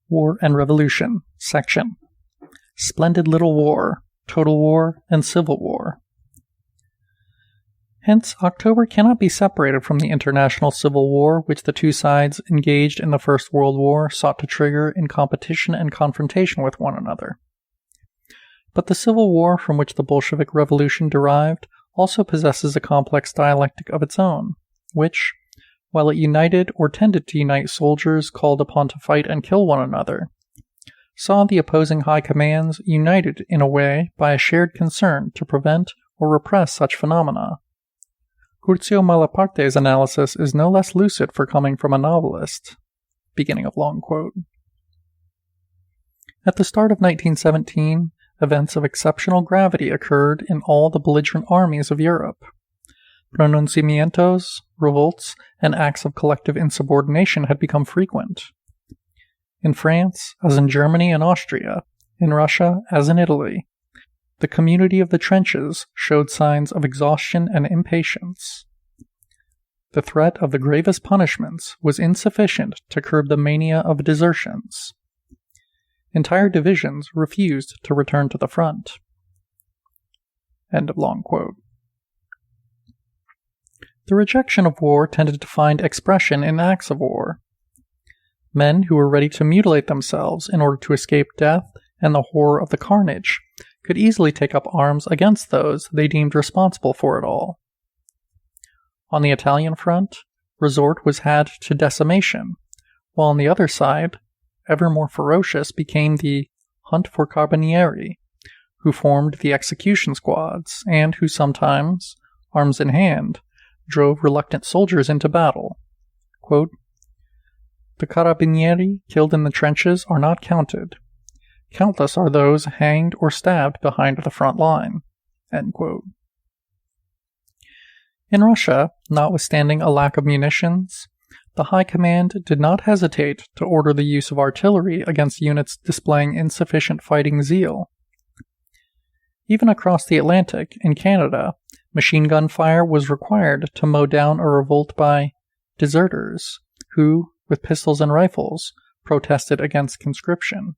War and Revolution, Section. Splendid Little War, Total War, and Civil War. Hence, October cannot be separated from the international civil war which the two sides engaged in the First World War sought to trigger in competition and confrontation with one another. But the civil war from which the Bolshevik Revolution derived also possesses a complex dialectic of its own, which, while it united or tended to unite soldiers called upon to fight and kill one another, saw the opposing high commands united in a way by a shared concern to prevent or repress such phenomena. Curzio Malaparte's analysis is no less lucid for coming from a novelist. Beginning of long quote. At the start of 1917, events of exceptional gravity occurred in all the belligerent armies of Europe. Pronunciamientos, revolts, and acts of collective insubordination had become frequent. In France, as in Germany and Austria, in Russia as in Italy, the community of the trenches showed signs of exhaustion and impatience. The threat of the gravest punishments was insufficient to curb the mania of desertions. Entire divisions refused to return to the front. End of long quote. The rejection of war tended to find expression in acts of war. Men who were ready to mutilate themselves in order to escape death and the horror of the carnage could easily take up arms against those they deemed responsible for it all. On the Italian front, resort was had to decimation, while on the other side, ever more ferocious became the hunt for carabinieri, who formed the execution squads, and who sometimes, arms in hand, drove reluctant soldiers into battle. Quote, "The carabinieri killed in the trenches are not counted. Countless are those hanged or stabbed behind the front line." End quote. In Russia, notwithstanding a lack of munitions, the High Command did not hesitate to order the use of artillery against units displaying insufficient fighting zeal. Even across the Atlantic, in Canada, machine gun fire was required to mow down a revolt by deserters, who, with pistols and rifles, protested against conscription.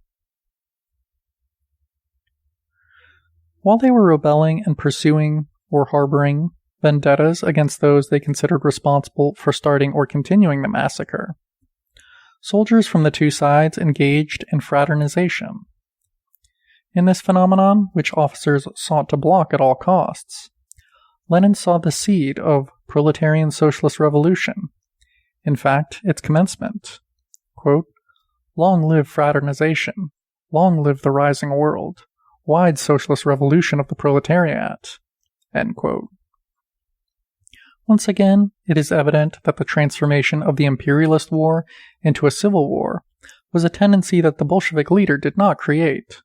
While they were rebelling and pursuing or harboring vendettas against those they considered responsible for starting or continuing the massacre, soldiers from the two sides engaged in fraternization. In this phenomenon, which officers sought to block at all costs, Lenin saw the seed of proletarian socialist revolution, in fact, its commencement. Quote, "Long live fraternization, long live the rising world, wide socialist revolution of the proletariat." End quote. Once again, it is evident that the transformation of the imperialist war into a civil war was a tendency that the Bolshevik leader did not create,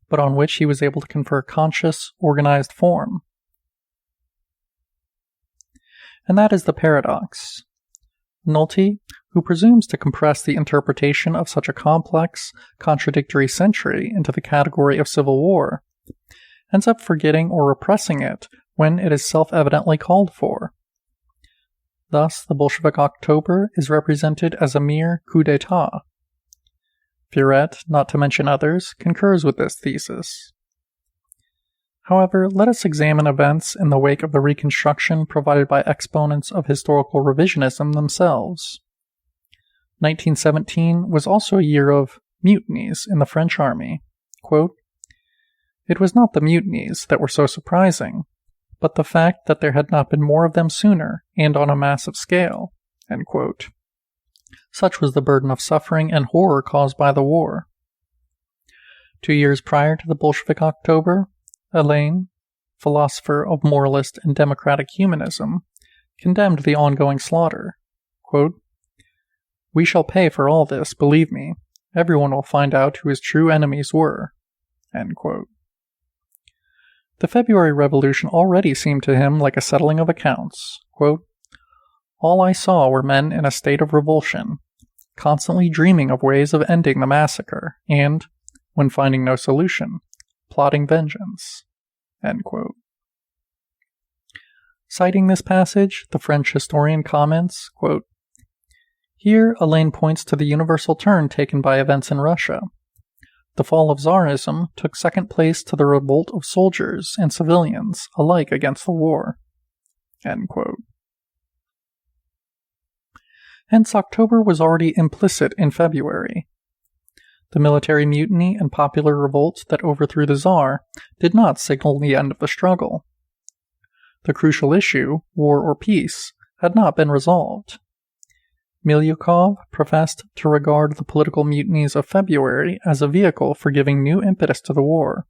but on which he was able to confer conscious, organized form. And that is the paradox. Nolte, who presumes to compress the interpretation of such a complex, contradictory century into the category of civil war, ends up forgetting or repressing it when it is self-evidently called for. Thus, the Bolshevik October is represented as a mere coup d'etat. Furet, not to mention others, concurs with this thesis. However, let us examine events in the wake of the reconstruction provided by exponents of historical revisionism themselves. 1917 was also a year of mutinies in the French army. Quote, "It was not the mutinies that were so surprising, but the fact that there had not been more of them sooner and on a massive scale." End quote. Such was the burden of suffering and horror caused by the war. 2 years prior to the Bolshevik October, Alain, philosopher of moralist and democratic humanism, condemned the ongoing slaughter. Quote, "We shall pay for all this, believe me. Everyone will find out who his true enemies were." End quote. The February Revolution already seemed to him like a settling of accounts. Quote, "All I saw were men in a state of revulsion, constantly dreaming of ways of ending the massacre, and, when finding no solution, plotting vengeance." End quote. Citing this passage, the French historian comments, quote, Here, Elaine points to the universal turn taken by events in Russia. The fall of Tsarism took second place to the revolt of soldiers and civilians alike against the war. End quote. Hence, October was already implicit in February. The military mutiny and popular revolt that overthrew the Tsar did not signal the end of the struggle. The crucial issue, war or peace, had not been resolved. Milyukov professed to regard the political mutinies of February as a vehicle for giving new impetus to the war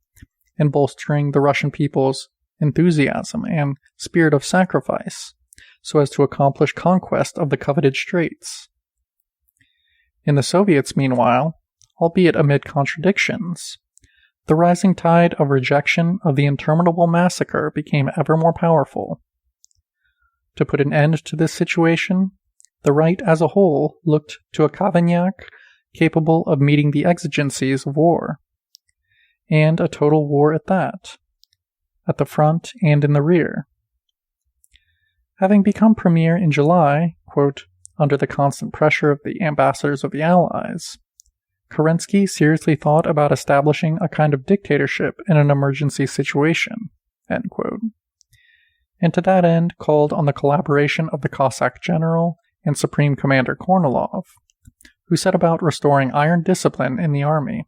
and bolstering the Russian people's enthusiasm and spirit of sacrifice so as to accomplish conquest of the coveted straits. In the Soviets, meanwhile, albeit amid contradictions, the rising tide of rejection of the interminable massacre became ever more powerful. To put an end to this situation, the right as a whole looked to a Cavaignac capable of meeting the exigencies of war, and a total war at that, at the front and in the rear. Having become premier in July, quote, under the constant pressure of the ambassadors of the Allies, Kerensky seriously thought about establishing a kind of dictatorship in an emergency situation, end quote, and to that end called on the collaboration of the Cossack general and Supreme Commander Kornilov, who set about restoring iron discipline in the army.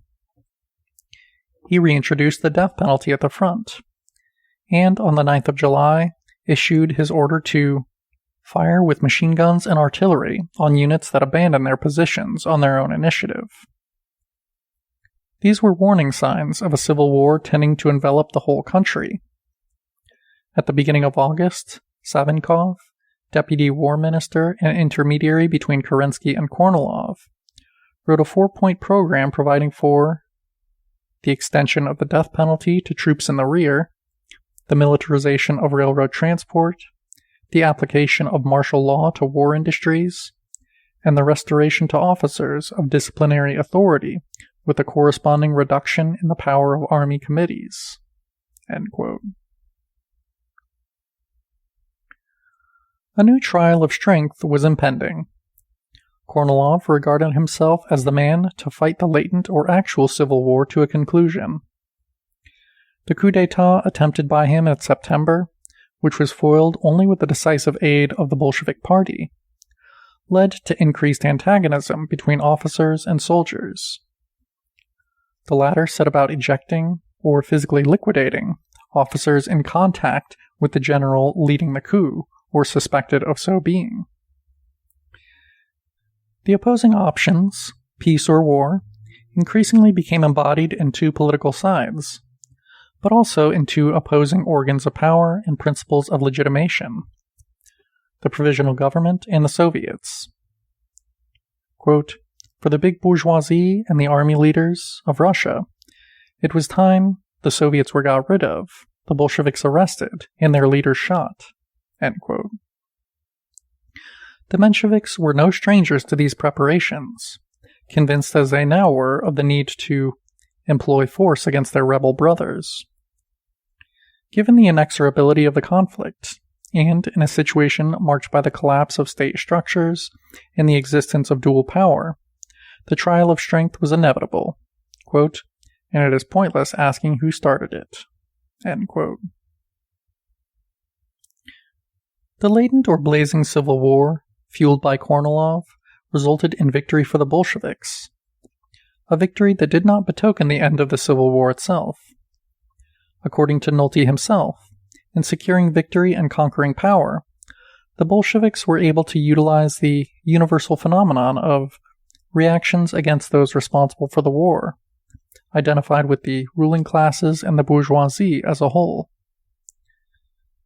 He reintroduced the death penalty at the front, and on the 9th of July issued his order to fire with machine guns and artillery on units that abandoned their positions on their own initiative. These were warning signs of a civil war tending to envelop the whole country. At the beginning of August, Savinkov, deputy war minister and intermediary between Kerensky and Kornilov, wrote a 4-point program providing for the extension of the death penalty to troops in the rear, the militarization of railroad transport, the application of martial law to war industries, and the restoration to officers of disciplinary authority with a corresponding reduction in the power of army committees. End quote. A new trial of strength was impending. Kornilov regarded himself as the man to fight the latent or actual civil war to a conclusion. The coup d'etat attempted by him in September, which was foiled only with the decisive aid of the Bolshevik Party, led to increased antagonism between officers and soldiers. The latter set about ejecting, or physically liquidating, officers in contact with the general leading the coup, or suspected of so being. The opposing options, peace or war, increasingly became embodied in two political sides, but also in two opposing organs of power and principles of legitimation, the Provisional Government and the Soviets. Quote, for the big bourgeoisie and the army leaders of Russia, it was time the Soviets were got rid of, the Bolsheviks arrested, and their leaders shot. End quote. The Mensheviks were no strangers to these preparations, convinced as they now were of the need to employ force against their rebel brothers. Given the inexorability of the conflict, and in a situation marked by the collapse of state structures and the existence of dual power, the trial of strength was inevitable, quote, and it is pointless asking who started it. End quote. The latent or blazing civil war, fueled by Kornilov, resulted in victory for the Bolsheviks, a victory that did not betoken the end of the civil war itself. According to Nolte himself, in securing victory and conquering power, the Bolsheviks were able to utilize the universal phenomenon of reactions against those responsible for the war, identified with the ruling classes and the bourgeoisie as a whole.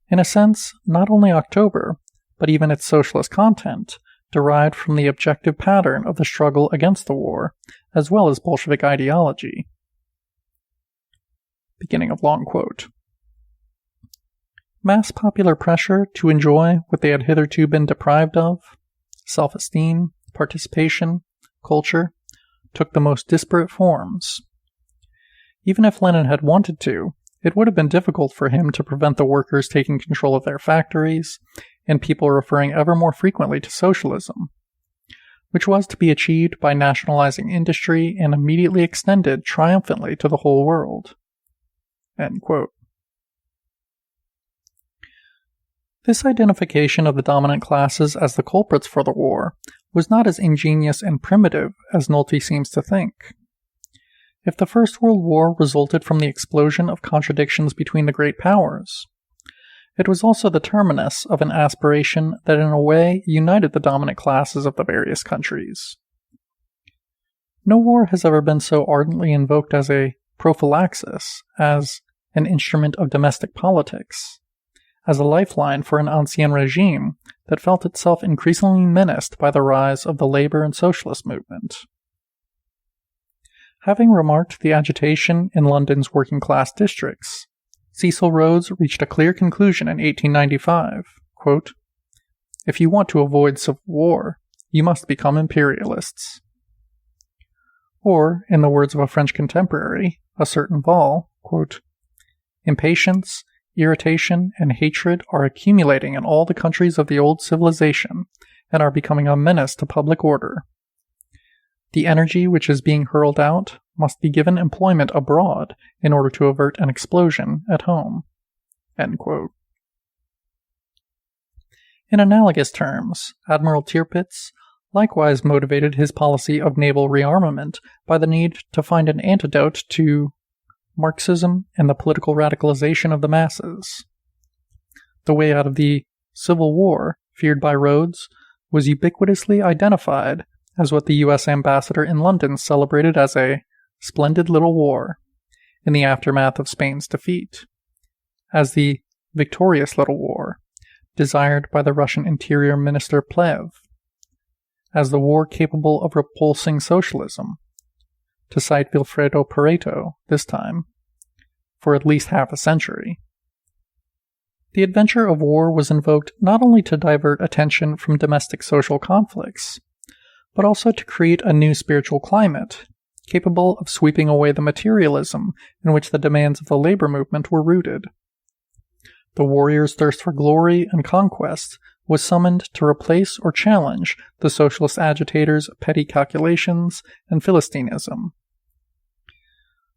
In a sense, not only October, but even its socialist content, derived from the objective pattern of the struggle against the war, as well as Bolshevik ideology. Beginning of long quote. Mass popular pressure to enjoy what they had hitherto been deprived of, self-esteem, participation, culture, took the most disparate forms. Even if Lenin had wanted to, it would have been difficult for him to prevent the workers taking control of their factories, and people referring ever more frequently to socialism. which was to be achieved by nationalizing industry and immediately extended triumphantly to the whole world." End quote. This identification of the dominant classes as the culprits for the war was not as ingenious and primitive as Nolte seems to think. If the First World War resulted from the explosion of contradictions between the great powers, it was also the terminus of an aspiration that in a way united the dominant classes of the various countries. No war has ever been so ardently invoked as a prophylaxis, as an instrument of domestic politics, as a lifeline for an ancien regime that felt itself increasingly menaced by the rise of the labor and socialist movement. Having remarked the agitation in London's working-class districts, Cecil Rhodes reached a clear conclusion in 1895, quote, "If you want to avoid civil war, you must become imperialists." Or, in the words of a French contemporary, a certain Val, quote, "Impatience, irritation, and hatred are accumulating in all the countries of the old civilization and are becoming a menace to public order. The energy which is being hurled out must be given employment abroad in order to avert an explosion at home." End quote. In analogous terms, Admiral Tirpitz likewise motivated his policy of naval rearmament by the need to find an antidote to Marxism and the political radicalization of the masses. The way out of the Civil War, feared by Rhodes, was ubiquitously identified as what the U.S. ambassador in London celebrated as a "splendid little war" in the aftermath of Spain's defeat, as the "victorious little war" desired by the Russian Interior Minister Plehve, as the war capable of repulsing socialism, to cite Vilfredo Pareto this time, for at least half a century. The adventure of war was invoked not only to divert attention from domestic social conflicts, but also to create a new spiritual climate, capable of sweeping away the materialism in which the demands of the labor movement were rooted. The warrior's thirst for glory and conquest was summoned to replace or challenge the socialist agitators' petty calculations and Philistinism.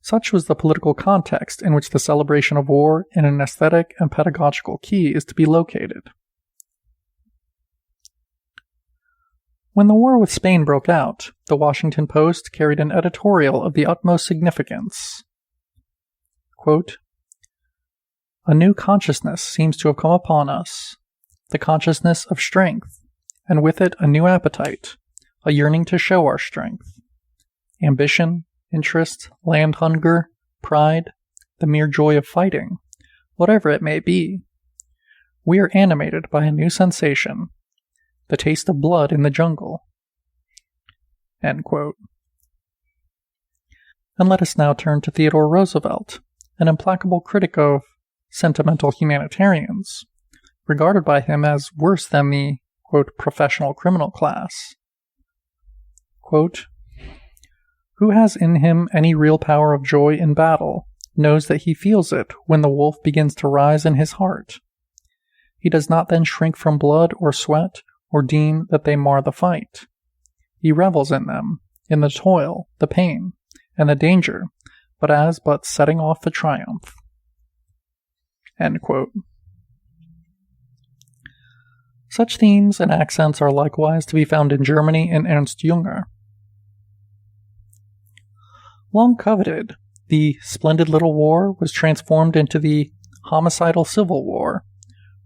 Such was the political context in which the celebration of war in an aesthetic and pedagogical key is to be located. When the war with Spain broke out, the Washington Post carried an editorial of the utmost significance. Quote, "A new consciousness seems to have come upon us, the consciousness of strength, and with it a new appetite, a yearning to show our strength. Ambition, interest, land hunger, pride, the mere joy of fighting, whatever it may be. We are animated by a new sensation, the taste of blood in the jungle." End quote. And let us now turn to Theodore Roosevelt, an implacable critic of sentimental humanitarians, regarded by him as worse than the, quote, "professional criminal class." Quote, "Who has in him any real power of joy in battle knows that he feels it when the wolf begins to rise in his heart. He does not then shrink from blood or sweat or deem that they mar the fight. He revels in them, in the toil, the pain, and the danger, but setting off the triumph." End quote. Such themes and accents are likewise to be found in Germany in Ernst Jünger. Long coveted, the splendid little war was transformed into the homicidal civil war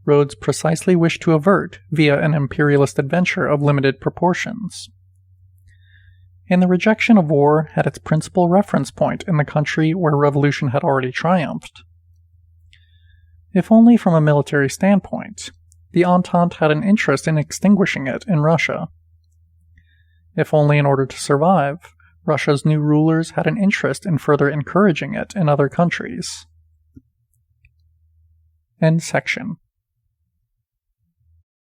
Rhodes precisely wished to avert via an imperialist adventure of limited proportions. And the rejection of war had its principal reference point in the country where revolution had already triumphed. If only from a military standpoint, the Entente had an interest in extinguishing it in Russia. If only in order to survive, Russia's new rulers had an interest in further encouraging it in other countries. End section.